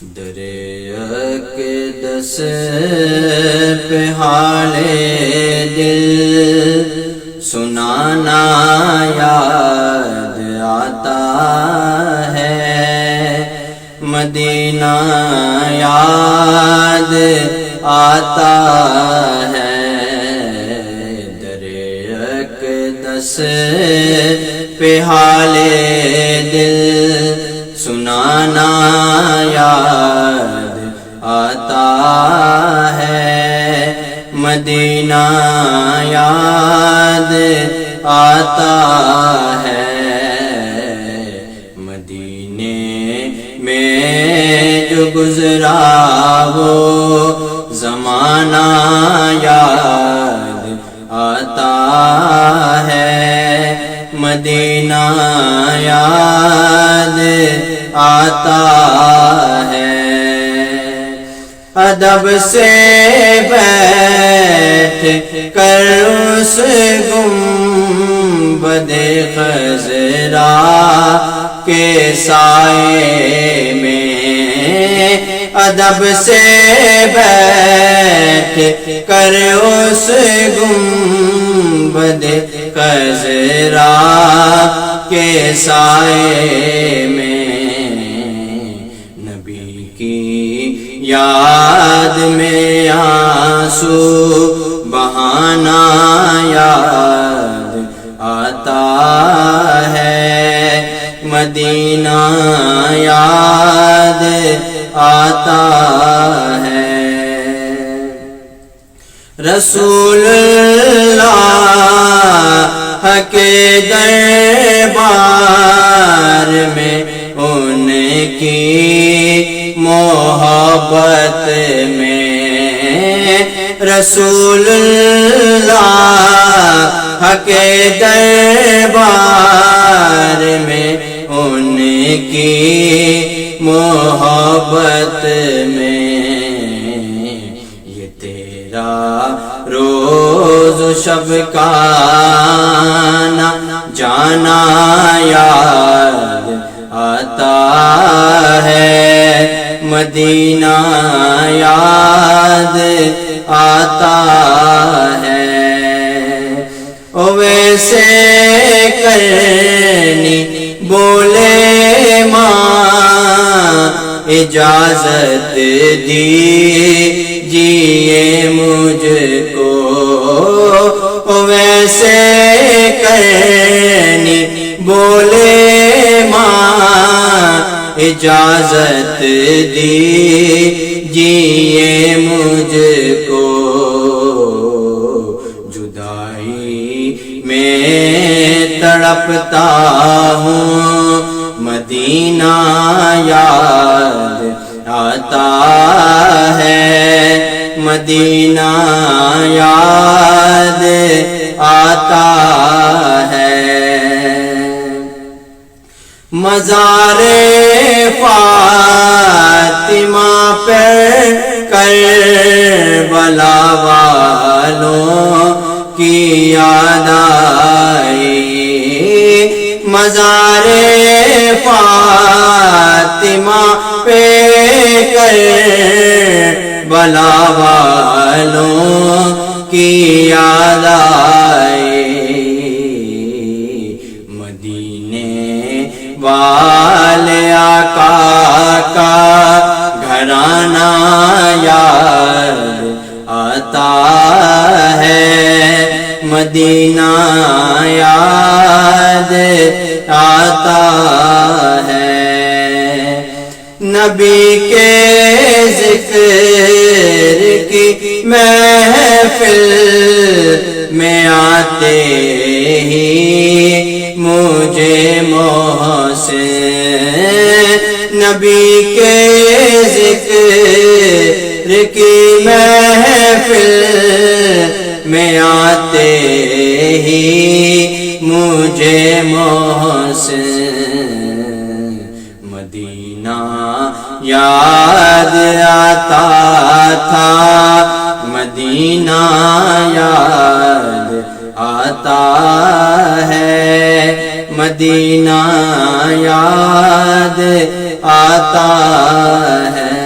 در اقدس پہ حال دل سنانا یاد آتا ہے، مدینہ یاد آتا ہے۔ در اقدس پہ حال دل سنانا یاد آتا ہے، مدینہ یاد آتا ہے۔ مدینے میں جو گزرا وہ زمانہ یاد آتا ہے، مدینہ یاد آتا ہے۔ ادب سے بیٹھ کر اس گنبد خضرا کے سائے میں، ادب سے بیٹھ کر اس گنبد خضرا کے سائے میں، نبی کی یاد میں آنسو بہانا یاد آتا ہے، مدینہ یاد آتا ہے۔ رسول اللہ کے دربار میں ان کی محبت میں، رسول اللہ کے دربار میں ان کی محبت میں، یہ تیرا روز و شب کا آنا جانا یاد آتا ہے، مدینہ یاد آتا ہے۔ ویسے کرنی بولے ماں اجازت دیجیے مجھ کو، ویسے کرنی بولے ماں اجازت دیجیے مجھ کو، جدائی میں تڑپتا ہوں، مدینہ یاد آتا ہے، مدینہ یاد آتا ہے۔ مزار فاطمہ پر کربلا والوں کی یاد آئی، مزار فاطمہ پہ کربلا والوں کی یاد آئی، والے آقا کا گھرانہ یاد آتا ہے، مدینہ یاد آتا ہے۔ نبی کے ذکر کی محفل میں آتے ہی مجھے محسن، نبی کے ذکر کی محفل میں آتے ہی مجھے محسن، مدینہ یاد آتا تھا، مدینہ یاد آتا ہے، مدینہ یاد آتا ہے۔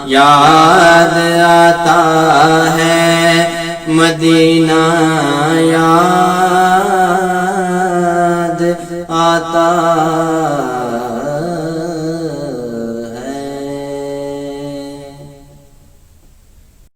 یاد آتا ہے مدینہ یاد آتا